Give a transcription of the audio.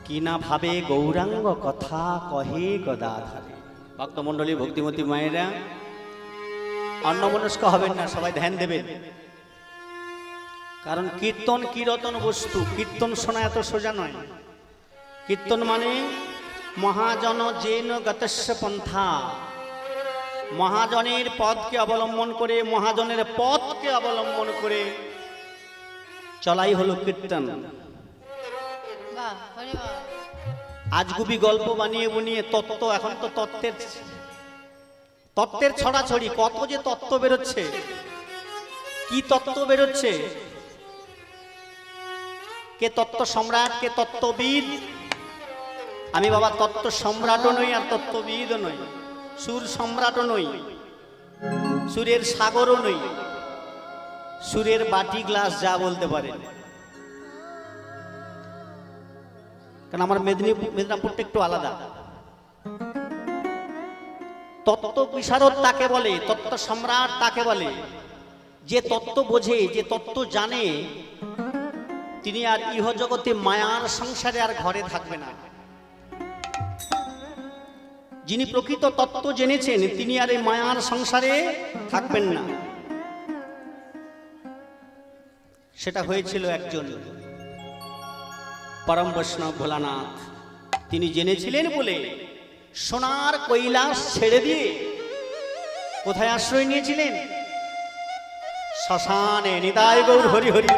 কি না ভাবে গৌরাঙ্গ কথা কহে গদাধারে। ভক্তমণ্ডলী, ভক্তিমতী মায়েরা অন্যমনস্ক হবেন না, সবাই ধ্যান দেবেন। কারণ কীর্তন কীরতন বস্তু, কীর্তন শোনা এত সোজা নয়। কীর্তন মানে মহাজন জেন গতস্য পন্থা, মহাজনের পদকে অবলম্বন করে, মহাজনের পথকে অবলম্বন করে চলাই হলো কীর্তন। আজগুবি গল্প বানিয়ে বানিয়ে তত্ত্ব, এখন তো তত্ত্বের ছড়াছড়ি, কত যে তত্ত্ব বেরোচ্ছে, কি তত্ত্ব বেরোচ্ছে, কে তত্ত্ব সম্রাট, কে তত্ত্ববিদ। আমি বাবা তত্ত্ব সম্রাটও নই আর তত্ত্ববিদও নই, সুর সম্রাটও নই, সুরের সাগরও নই, সুরের বাটি গ্লাস যা বলতে পারে। কারণ আমার মেদিনীপুরটা একটু আলাদা। তত্ত্ব বিশারদ তাকে বলে, তত্ত্ব সম্রাট তাকে বলে যে তত্ত্ব বোঝে, যে তত্ত্ব জানে, তিনি আর ইহজগতে মায়ার সংসারে আর ঘরে থাকবে না। যিনি প্রকৃত তত্ত্ব জেনেছেন তিনি আর এই মায়ার সংসারে থাকবেন না। সেটা হয়েছিল একজন পরম বৈষ্ণব ভোলানাথ। তিনি জেনেছিলেন বলে সোনার কৈলাস ছেড়ে দিয়ে কোথায় আশ্রয় নিয়েছিলেন? শ্মশানে। নিতাই গৌর হরি হরি।